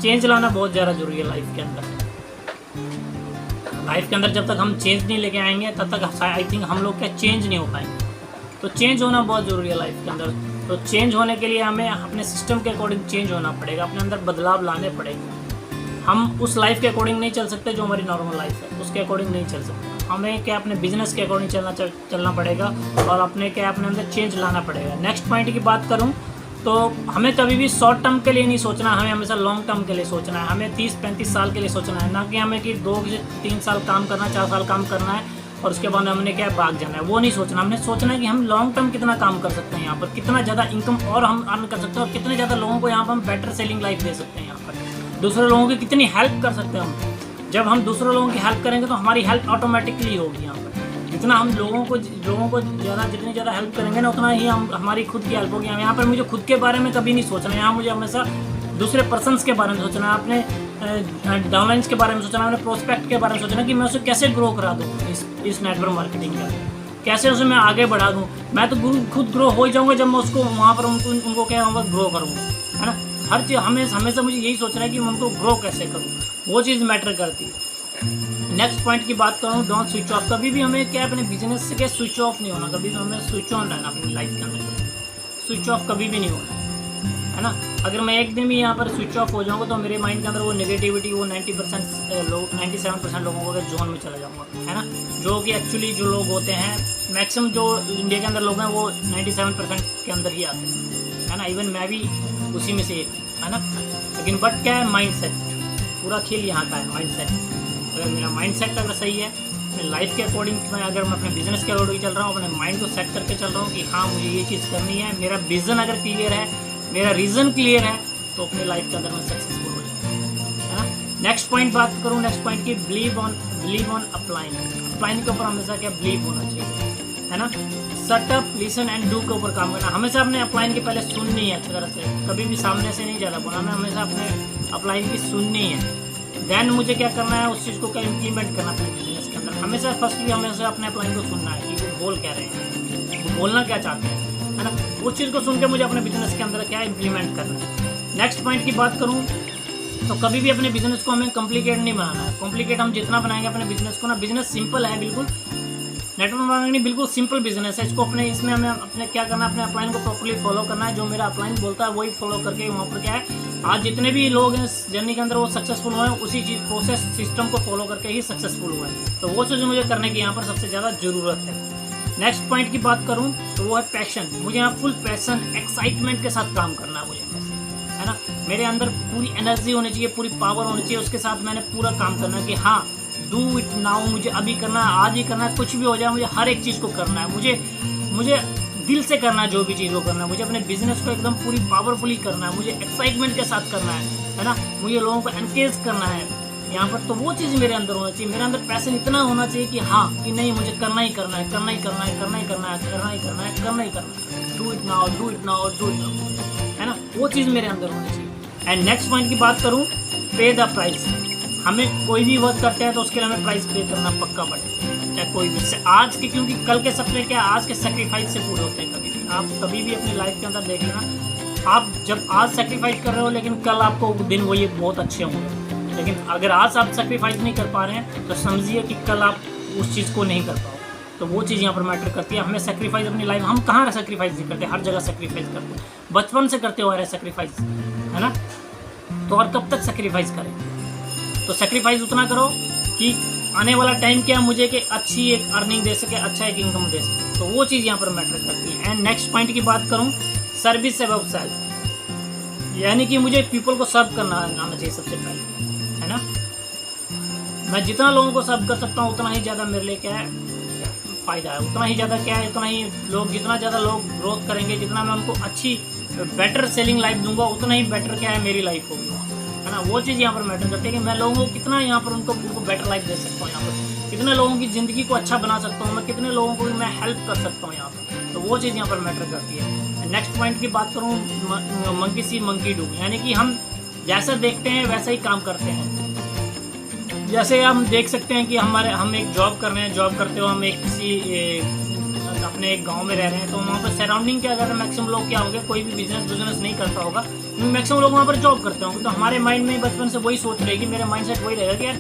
चेंज लाना बहुत ज़्यादा ज़रूरी है लाइफ के अंदर। लाइफ के अंदर जब तक हम चेंज नहीं लेके आएंगे तब तक आई थिंक हम लोग क्या चेंज नहीं हो पाएंगे। तो चेंज होना बहुत ज़रूरी है लाइफ के अंदर। तो चेंज होने के लिए हमें अपने सिस्टम के अकॉर्डिंग चेंज होना पड़ेगा, अपने अंदर बदलाव लाने पड़ेंगे। हम उस लाइफ के अकॉर्डिंग नहीं चल सकते जो हमारी नॉर्मल लाइफ है, उसके अकॉर्डिंग नहीं चल सकते। हमें क्या अपने बिजनेस के अकॉर्डिंग चलना पड़ेगा और अपने क्या अपने अंदर चेंज लाना पड़ेगा। नेक्स्ट पॉइंट की बात करूँ तो हमें कभी भी शॉर्ट टर्म के लिए नहीं सोचना, हमें हमेशा लॉन्ग टर्म के लिए सोचना है। हमें 30-35 साल के लिए सोचना है, ना कि हमें कि 2 से 3 साल काम करना, 4 साल काम करना है और उसके बाद हमने क्या भाग जाना है, वो नहीं सोचना। हमने सोचना है कि हम लॉन्ग टर्म कितना काम कर सकते हैं यहाँ पर, कितना ज़्यादा इनकम और हम अर्न कर सकते हैं और कितने ज़्यादा लोगों को यहाँ पर हम बेटर सेलिंग लाइफ दे सकते हैं। यहाँ पर दूसरे लोगों की कितनी हेल्प कर सकते हैं हम। जब हम दूसरे लोगों की हेल्प करेंगे तो हमारी हेल्प ऑटोमेटिकली होगी। यहाँ पर जितना हम लोगों को जितनी ज़्यादा हेल्प करेंगे ना उतना ही हमारी खुद की हेल्प होगी। यहाँ पर मुझे खुद के बारे में कभी नहीं सोचना है, यहाँ मुझे हमेशा दूसरे पर्सन्स के बारे में सोचना है, अपने डाउनलाइंस के बारे में सोचना है, अपने प्रोस्पेक्ट के बारे में सोचना है कि मैं उसे कैसे ग्रो करा दूँ इस नेटवर्क मार्केटिंग का, कैसे उसे मैं आगे बढ़ा दूँ। मैं तो खुद ग्रो हो ही जाऊँगा जब मैं उसको वहाँ पर उनको क्या वहाँ पर ग्रो करूँगा, है ना। हर चीज़ हमेशा मुझे यही सोचना है कि मैं उनको ग्रो कैसे करूँ, वो चीज़ मैटर करती है। नेक्स्ट पॉइंट की बात करूँ, डोंट स्विच ऑफ। कभी भी हमें क्या अपने बिजनेस से क्या स्विच ऑफ नहीं होना, कभी भी हमें स्विच ऑन रहना अपनी लाइफ के अंदर। स्विच ऑफ कभी भी नहीं होना, है ना। अगर मैं एक दिन भी यहाँ पर स्विच ऑफ हो जाऊँगा तो मेरे माइंड के अंदर वो नेगेटिविटी, वो 97% लोगों के जोन में चला जाऊँगा, है ना। जो कि एक्चुअली जो लोग होते हैं, मैक्सिमम जो इंडिया के अंदर लोग हैं वो 97% के अंदर ही आते हैं, है ना। इवन मैं भी उसी में से एक, है ना। लेकिन बट क्या है, माइंड सेट, पूरा खेल यहाँ का है, माइंड सेट। अगर मेरा माइंड सेट अगर सही है, अपने लाइफ के अकॉर्डिंग अगर मैं अपने बिजनेस के अकॉर्डिंग चल रहा हूँ, अपने माइंड को सेट करके चल रहा हूँ कि हाँ मुझे ये चीज़ करनी है, मेरा विज़न अगर क्लियर है, मेरा रीज़न क्लियर है, तो अपने लाइफ के अंदर मैं सक्सेसफुल हो जाऊँगा, है ना। नेक्स्ट पॉइंट बात करूँ, नेक्स्ट पॉइंट की बिलीव ऑन अप्लाइंग के ऊपर हमेशा क्या बिलीव होना चाहिए, है ना। Shut up, listen and do के ऊपर काम करना। हमेशा अपने अपलाइन के पहले सुननी है अच्छी तरह से, कभी भी सामने से नहीं ज़्यादा बोलना, हमें हमेशा अपने अपलाइन की सुननी है। देन मुझे क्या करना है, उस चीज़ को क्या इम्प्लीमेंट करना अपने बिजनेस के अंदर। हमेशा फर्स्ट भी हमेशा अपने अपलाइन को सुनना है कि वो बोल क्या रहे हैं, वो बोलना क्या चाहते हैं, है ना। उस चीज़ को सुन के मुझे अपने बिजनेस के अंदर क्या इम्प्लीमेंट करना है। नेक्स्ट पॉइंट की बात करूँ तो कभी भी अपने बिजनेस को हमें कॉम्प्लिकेट नहीं बनाना है। कॉम्प्लिकेट हम जितना बनाएंगे अपने बिजनेस को ना, बिजनेस सिंपल है बिल्कुल, नेटवर्क मार्केटिंग बिल्कुल सिंपल बिजनेस है। इसको इसमें हमें अपने क्या करना है, अपने अपलाइन को प्रॉपर्ली फॉलो करना है। जो मेरा अपलाइन बोलता है वही फॉलो करके वहाँ पर क्या है, आज जितने भी लोग हैं इस जर्नी के अंदर वो सक्सेसफुल हुए हैं, उसी चीज़ प्रोसेस सिस्टम को फॉलो करके ही सक्सेसफुल हुए हैं। तो वो चीज़ मुझे करने की यहाँ पर सबसे ज़्यादा ज़रूरत है। नेक्स्ट पॉइंट की बात करूँ तो वो है पैशन। मुझे यहाँ फुल पैशन, एक्साइटमेंट के साथ काम करना है मुझे, है ना। मेरे अंदर पूरी एनर्जी होनी चाहिए, पूरी पावर होनी चाहिए, उसके साथ मैंने पूरा काम करना है कि हाँ डू इट नाउ, मुझे अभी करना है, आज ही करना है, कुछ भी हो जाए मुझे हर एक चीज़ को करना है। मुझे दिल से करना है जो भी चीज़ को करना है। मुझे अपने बिजनेस को एकदम पूरी पावरफुली करना है, मुझे एक्साइटमेंट के साथ करना है ना। मुझे लोगों को एनकरेज करना है यहाँ पर। तो वो चीज़ मेरे अंदर होना चाहिए, मेरे अंदर पैशन इतना होना चाहिए कि हाँ कि नहीं मुझे करना ही करना है, करना ही करना है, करना ही करना है, करना ही करना है, करना ही करना है। Do it now, do it now, do it now, है ना। वो चीज़ मेरे अंदर होनी चाहिए। एंड नेक्स्ट पॉइंट की बात करूँ पे द प्राइस। हमें कोई भी वर्क करते हैं तो उसके लिए हमें प्राइस पे करना पक्का पड़ेगा, चाहे कोई भी आज के, क्योंकि कल के सपने क्या आज के सेक्रीफाइस से पूरे होते हैं। कभी भी आप कभी भी अपनी लाइफ के अंदर देख लेना, आप जब आज सेक्रीफाइस कर रहे हो लेकिन कल आपको दिन वो ये बहुत अच्छे होंगे। लेकिन अगर आज आप सेक्रीफाइस नहीं कर पा रहे हैं तो समझिए कि कल आप उस चीज़ को नहीं कर पाओ। तो वो चीज़ यहाँ पर मैटर करती है। हमें सेक्रीफाइस अपनी लाइफ, हम कहाँ सेक्रीफाइस नहीं करते, हर जगह सेक्रीफाइस करते हैं, बचपन से करते हो रहे सेक्रीफाइस, है ना। तो और कब तक सेक्रीफाइस करें। तो सेक्रीफाइस उतना करो कि आने वाला टाइम क्या मुझे कि अच्छी एक अर्निंग दे सके, अच्छा एक इनकम दे सके। तो वो चीज़ यहाँ पर मैटर करती है। एंड नेक्स्ट पॉइंट की बात करूँ, सर्विस अबव सेल्फ, यानी कि मुझे पीपल को सर्व करना आना चाहिए सबसे पहले, है ना। मैं जितना लोगों को सर्व कर सकता हूँ उतना ही ज़्यादा मेरे लिए क्या है फ़ायदा है, उतना ही ज़्यादा क्या है, उतना ही लोग, जितना ज़्यादा लोग ग्रोथ करेंगे, जितना मैं उनको अच्छी बेटर सेलिंग लाइफ दूंगा उतना ही बेटर क्या है मेरी लाइफ होगी, है ना। वो चीज़ यहाँ पर मैटर करती है कि मैं लोगों को कितना यहाँ पर उनको बेटर लाइफ दे सकता हूँ, यहाँ पर कितने लोगों की ज़िंदगी को अच्छा बना सकता हूँ, मैं कितने लोगों को मैं हेल्प कर सकता हूँ यहाँ पर। तो वो चीज़ यहाँ पर मैटर करती है। नेक्स्ट पॉइंट की बात करूँ, मंकी सी मंकी डू, यानी कि हम जैसा देखते हैं वैसा ही काम करते हैं। जैसे हम देख सकते हैं कि हम एक जॉब कर रहे हैं, जॉब करते हो हम एक किसी अपने एक गांव में रह रहे हैं, तो वहाँ पर सराउंडिंग क्या कर रहे हैं, मैक्सिमम लोग क्या होंगे, कोई भी बिजनेस नहीं करता होगा, मैक्सिमम लोग वहाँ पर जॉब करते होंगे। तो हमारे माइंड में बचपन से वही सोच रहेगी, मेरा माइंडसेट वही रहेगा कि यार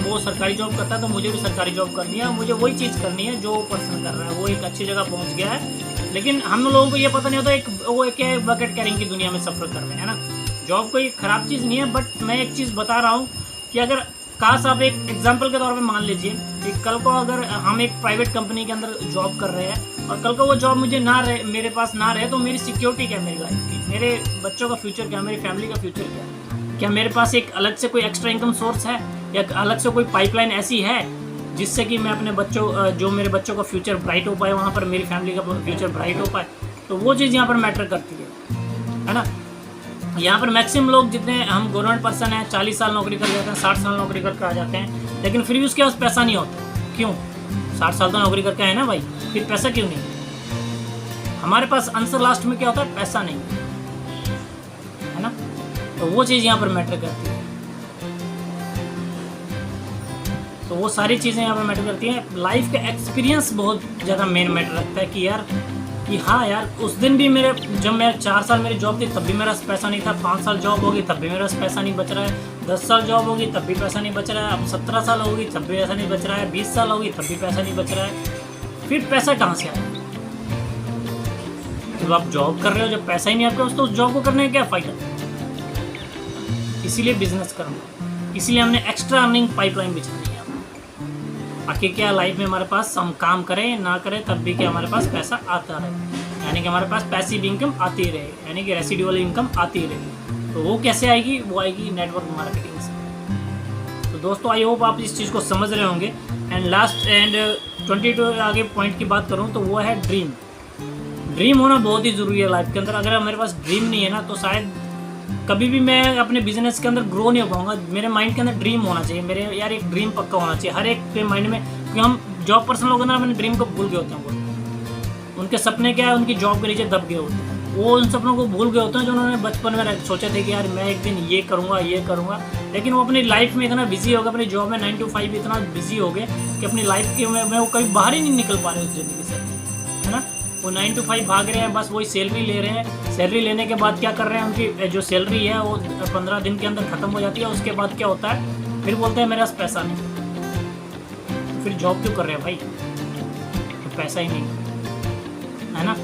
वो सरकारी जॉब करता है तो मुझे भी सरकारी जॉब करनी है, मुझे वही चीज़ करनी है जो पर्सन कर रहा है, वो एक अच्छी जगह पहुँच गया है। लेकिन हम लोगों को ये पता नहीं होता वो एक बकेट कैरिंग की दुनिया में सफ़र कर रहे हैं, ना। जॉब कोई ख़राब चीज़ नहीं है, बट मैं एक चीज़ बता रहा हूँ कि अगर काश आप एक एग्जांपल के तौर पे मान लीजिए कि कल को अगर हम एक प्राइवेट कंपनी के अंदर जॉब कर रहे हैं और कल को वो जॉब मुझे ना रहे, मेरे पास ना रहे, तो मेरी सिक्योरिटी क्या है मेरी लाइफ की, मेरे बच्चों का फ्यूचर क्या, मेरी फैमिली का फ्यूचर क्या। क्या मेरे पास एक अलग से कोई एक्स्ट्रा इनकम सोर्स है या अलग से कोई पाइपलाइन ऐसी है जिससे कि मैं अपने बच्चों, जो मेरे बच्चों का फ्यूचर ब्राइट हो पाए, वहाँ पर मेरी फैमिली का फ्यूचर ब्राइट हो पाए। तो वो चीज़ यहाँ पर मैटर करती है ना। यहाँ पर मैक्सिमम लोग जितने हम गवर्नमेंट पर्सन हैं 40 साल नौकरी कर जाते हैं, 60 साल नौकरी करके आ जाते हैं, लेकिन फिर भी उसके पास पैसा नहीं होता। क्यों? 60 साल तो नौकरी करके आए ना भाई, फिर पैसा क्यों नहीं? हमारे पास आंसर लास्ट में क्या होता है, पैसा नहीं, है ना। तो वो चीज़ यहाँ पर मैटर करती है। तो वो सारी चीज़ें यहाँ पर मैटर करती हैं। लाइफ का एक्सपीरियंस बहुत ज़्यादा मेन मैटर रखता है कि यार कि हाँ यार, उस दिन भी जब मैं 4 साल मेरी जॉब थी तब भी मेरा पैसा नहीं था, 5 साल जॉब होगी तब भी मेरा पैसा नहीं बच रहा है, 10 साल जॉब होगी तब भी पैसा नहीं बच रहा है, अब 17 साल होगी तब भी पैसा नहीं बच रहा है, 20 साल होगी तब भी पैसा नहीं बच रहा है। फिर पैसा कहाँ से आया? जब आप जॉब कर रहे हो, जब पैसा ही नहीं आपके पास, तो उस जॉब को करने का क्या फ़ायदा? इसीलिए बिजनेस करना, इसीलिए हमने एक्स्ट्रा अर्निंग पाइपलाइन बिछानी है। बाकी क्या लाइफ में हमारे पास हम काम करें ना करें तब भी क्या हमारे पास पैसा आता रहे, यानी कि हमारे पास पैसिव इनकम आती रहे, यानी कि रेसिडुअल इनकम आती रहे। तो वो कैसे आएगी? वो आएगी नेटवर्क मार्केटिंग से। तो दोस्तों आई होप आप इस चीज़ को समझ रहे होंगे। एंड लास्ट 22 आगे पॉइंट की बात करूँ तो वो है ड्रीम। ड्रीम होना बहुत ही ज़रूरी है लाइफ के अंदर। अगर हमारे पास ड्रीम नहीं है ना तो शायद कभी भी मैं अपने बिजनेस के अंदर ग्रो नहीं हो पाऊंगा। मेरे माइंड के अंदर ड्रीम होना चाहिए, मेरे यार एक ड्रीम पक्का होना चाहिए हर एक के माइंड में। क्योंकि हम जॉब पर्सन लोग ना अपने ड्रीम को भूल गए होते हैं। उनके सपने क्या है, उनकी जॉब के नीचे दब गए होते हैं। वो उन सपनों को भूल गए होते हैं जो उन्होंने बचपन में सोचे थे कि यार मैं एक दिन ये करूँगा। लेकिन वो अपनी लाइफ में इतना बिजी हो गए, अपनी जॉब में 9 to 5 इतना बिजी हो गए कि अपनी लाइफ के में वो कभी बाहर ही नहीं निकल पा रहे उस ज़िंदगी से, है ना। वो 9 to 5 भाग रहे हैं, बस वही सैलरी ले रहे हैं। सैलरी लेने के बाद क्या कर रहे हैं, उनकी जो सैलरी है वो 15 दिन के अंदर ख़त्म हो जाती है। उसके बाद क्या होता है, फिर बोलते हैं मेरे पास पैसा नहीं। फिर जॉब क्यों कर रहे हैं भाई, तो पैसा ही नहीं, है ना।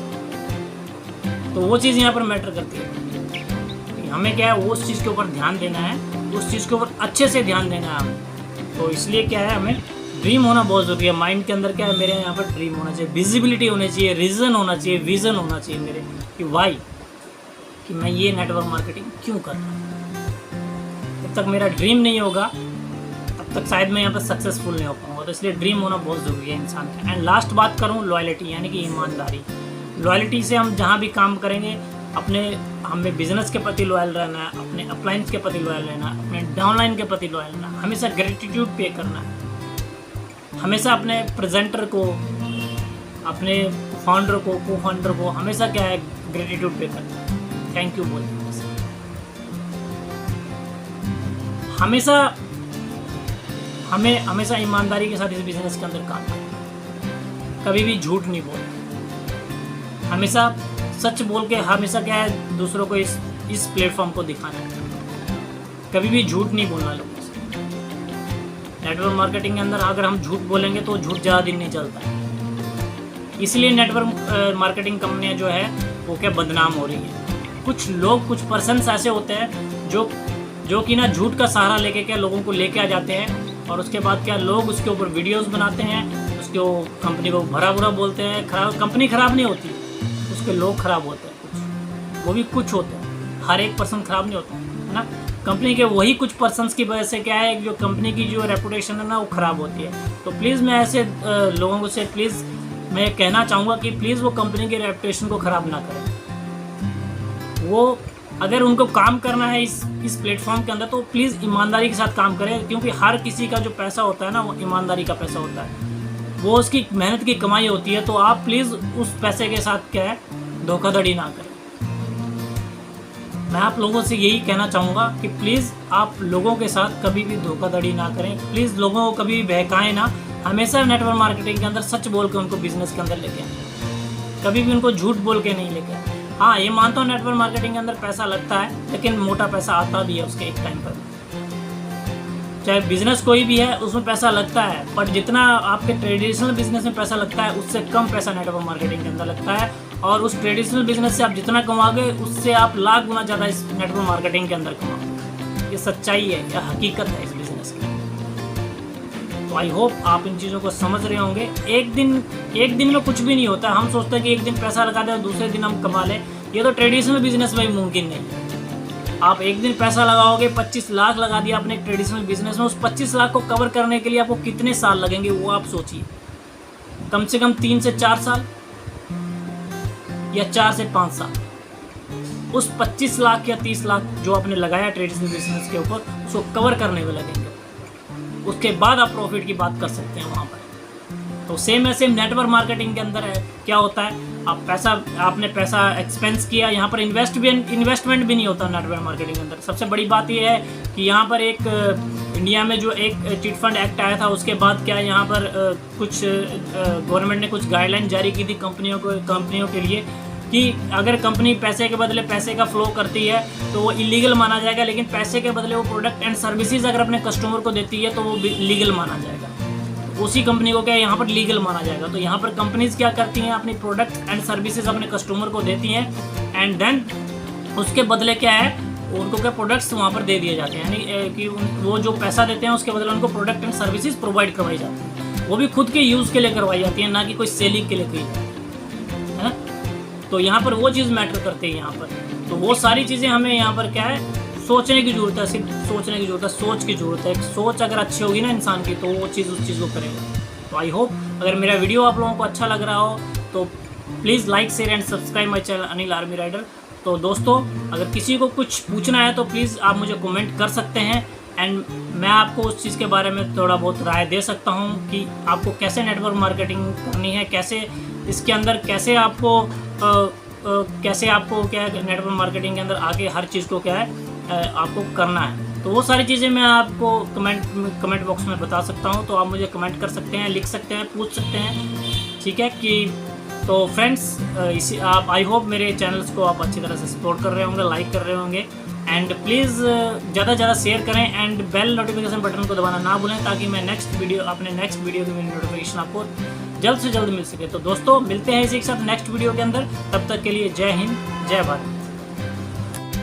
तो वो चीज़ यहाँ पर मैटर करती है। हमें क्या है, वो उस चीज़ के ऊपर ध्यान देना है, उस चीज़ के ऊपर अच्छे से ध्यान देना है हमें। तो इसलिए क्या है, हमें ड्रीम होना बहुत ज़रूरी है। माइंड के अंदर क्या है, मेरे यहाँ पर ड्रीम होना चाहिए, विजिबिलिटी होनी चाहिए, रीज़न होना चाहिए, विज़न होना चाहिए मेरे कि वाई, कि मैं ये नेटवर्क मार्केटिंग क्यों कर रहा हूँ। जब तक मेरा ड्रीम नहीं होगा तब तक शायद मैं यहाँ पर सक्सेसफुल नहीं हो पाऊँगा। तो इसलिए ड्रीम होना बहुत ज़रूरी है इंसान का। एंड लास्ट बात करूँ लॉयल्टी, यानी कि ईमानदारी। लॉयल्टी से हम जहाँ भी काम करेंगे हमें बिजनेस के प्रति लॉयल रहना है, अपने अपलाइंस के प्रति लॉयल रहना है, अपने डाउनलाइन के प्रति लॉयल रहना है, हमेशा ग्रेटिट्यूड पे करना है, हमेशा अपने प्रेजेंटर को, अपने फाउंडर को, को फाउंडर को हमेशा क्या है, ग्रेटिट्यूड पे करना है, थैंक यू बोलना है। हमेशा हमें हमेशा ईमानदारी के साथ इस बिजनेस के अंदर काम करना, कभी भी झूठ नहीं बोलना, हमेशा सच बोल के हमेशा क्या है दूसरों को इस प्लेटफॉर्म को दिखाना है, कभी भी झूठ नहीं बोलना लोगों से। नेटवर्क मार्केटिंग के अंदर अगर हम झूठ बोलेंगे तो झूठ ज़्यादा दिन नहीं चलता है, इसलिए नेटवर्क मार्केटिंग कंपनियां जो है वो क्या बदनाम हो रही है। कुछ लोग, कुछ पर्सन्स ऐसे होते हैं जो कि ना झूठ का सहारा लेके क्या लोगों को लेके आ जाते हैं, और उसके बाद क्या लोग उसके ऊपर वीडियोस बनाते हैं, उसके कंपनी को भरा बुरा बोलते हैं। खराब कंपनी खराब नहीं होती, उसके लोग खराब होते हैं, कुछ वो भी कुछ होते हैं, हर एक पर्सन खराब नहीं होता है ना। कंपनी के वही कुछ पर्सन्स की वजह से क्या है जो कंपनी की जो रेपुटेशन है ना वो ख़राब होती है। तो प्लीज़ मैं ऐसे लोगों से प्लीज़ मैं कहना चाहूँगा कि प्लीज़ वो कंपनी के रेपुटेशन को ख़राब ना करें। वो अगर उनको काम करना है इस प्लेटफॉर्म के अंदर तो प्लीज़ ईमानदारी के साथ काम करें, क्योंकि हर किसी का जो पैसा होता है ना वो ईमानदारी का पैसा होता है, वो उसकी मेहनत की कमाई होती है। तो आप प्लीज़ उस पैसे के साथ क्या है धोखाधड़ी ना करें। मैं आप लोगों से यही कहना चाहूँगा कि प्लीज़ आप लोगों के साथ कभी भी धोखाधड़ी ना करें, प्लीज़ लोगों को कभी भी बहकाएं ना। हमेशा नेटवर्क मार्केटिंग के अंदर सच बोल के उनको बिजनेस के अंदर लेके आए, कभी भी उनको झूठ बोल के नहीं लेके आए। हाँ, ये मानता हूँ नेटवर्क मार्केटिंग के अंदर पैसा लगता है, लेकिन मोटा पैसा आता भी है उसके एक टाइम पर। चाहे बिजनेस कोई भी है उसमें पैसा लगता है, पर जितना आपके ट्रेडिशनल बिजनेस में पैसा लगता है उससे कम पैसा नेटवर्क मार्केटिंग के अंदर लगता है। और उस ट्रेडिशनल बिजनेस से आप जितना कमाओगे उससे आप लाख गुना ज़्यादा इस नेटवर्क मार्केटिंग के अंदर कमाओगे। ये सच्चाई है, यह हकीकत है इस बिज़नेस की। तो आई होप आप इन चीज़ों को समझ रहे होंगे। एक दिन में कुछ भी नहीं होता। हम सोचते हैं कि एक दिन पैसा लगा दें और दूसरे दिन हम कमा लें, ये तो ट्रेडिशनल बिजनेस में भी मुमकिन नहीं है। आप एक दिन पैसा लगाओगे, 25 लाख लगा दिया आपने ट्रेडिशनल बिजनेस में, उस 25 लाख को कवर करने के लिए आपको कितने साल लगेंगे वो आप सोचिए। कम से कम 3 से 4 साल या 4 से 5 साल। उस 25 लाख या 30 लाख जो आपने लगाया ट्रेडिशनल बिजनेस के ऊपर, उसको कवर करने में लगेंगे। उसके बाद आप प्रॉफिट की बात कर सकते हैं वहाँ पर। तो सेम है, सेम नेटवर्क मार्केटिंग के अंदर है। क्या होता है, आपने पैसा एक्सपेंस किया, यहाँ पर इन्वेस्टमेंट भी नहीं होता नेटवर्क मार्केटिंग के अंदर। सबसे बड़ी बात यह है कि यहाँ पर एक इंडिया में जो एक चिट फंड एक्ट आया था, उसके बाद क्या यहाँ पर कुछ गवर्नमेंट ने कुछ गाइडलाइन जारी की थी कंपनियों के लिए कि अगर कंपनी पैसे के बदले पैसे का फ्लो करती है तो वो इलीगल माना जाएगा, लेकिन पैसे के बदले वो प्रोडक्ट एंड सर्विसेज अगर अपने कस्टमर को देती है तो वो लीगल माना जाएगा। उसी कंपनी को क्या यहाँ पर लीगल माना जाएगा। तो यहाँ पर कंपनीज क्या करती हैं, अपनी प्रोडक्ट एंड सर्विसेज अपने कस्टमर को देती हैं, एंड देन उसके बदले क्या है उनको क्या प्रोडक्ट्स वहाँ पर दे दिए जाते हैं। यानी कि वो जो पैसा देते हैं उसके बदले उनको प्रोडक्ट एंड सर्विसेज प्रोवाइड करवाई जाती हैं। वो भी खुद के यूज़ के लिए करवाई जाती हैं, ना कि कोई सेलिंग के लिए की है ना। तो यहाँ पर वो चीज़ मैटर करती है यहाँ पर। तो वो सारी चीज़ें हमें यहाँ पर क्या है सोचने की ज़रूरत है, सिर्फ सोचने की ज़रूरत है, सोच की ज़रूरत है। सोच अगर अच्छी होगी ना इंसान की तो वो चीज़ उस चीज़ को करेगा। तो आई होप अगर मेरा वीडियो आप लोगों को अच्छा लग रहा हो तो please like share and subscribe my channel Anil army rider. तो दोस्तों अगर किसी को कुछ पूछना है तो प्लीज़ आप मुझे कमेंट कर सकते हैं, एंड मैं आपको उस चीज़ के बारे में थोड़ा बहुत राय दे सकता हूँ कि आपको कैसे नेटवर्क मार्केटिंग करनी है, कैसे इसके अंदर कैसे आपको क्या है नेटवर्क मार्केटिंग के अंदर आगे हर चीज़ को क्या है आपको करना है। तो वो सारी चीज़ें मैं आपको कमेंट बॉक्स में बता सकता हूँ। तो आप मुझे कमेंट कर सकते हैं, लिख सकते हैं, पूछ सकते हैं, ठीक है कि। तो फ्रेंड्स आप आई होप मेरे चैनल्स को आप अच्छी तरह से सपोर्ट कर रहे होंगे, लाइक कर रहे होंगे, एंड प्लीज़ ज़्यादा से ज़्यादा शेयर करें, एंड बेल नोटिफिकेशन बटन को दबाना ना भूलें, ताकि मैं अपने नेक्स्ट वीडियो की नोटिफिकेशन आपको जल्द से जल्द मिल सके। तो दोस्तों मिलते हैं इसी के साथ नेक्स्ट वीडियो के अंदर। तब तक के लिए जय हिंद, जय भारत।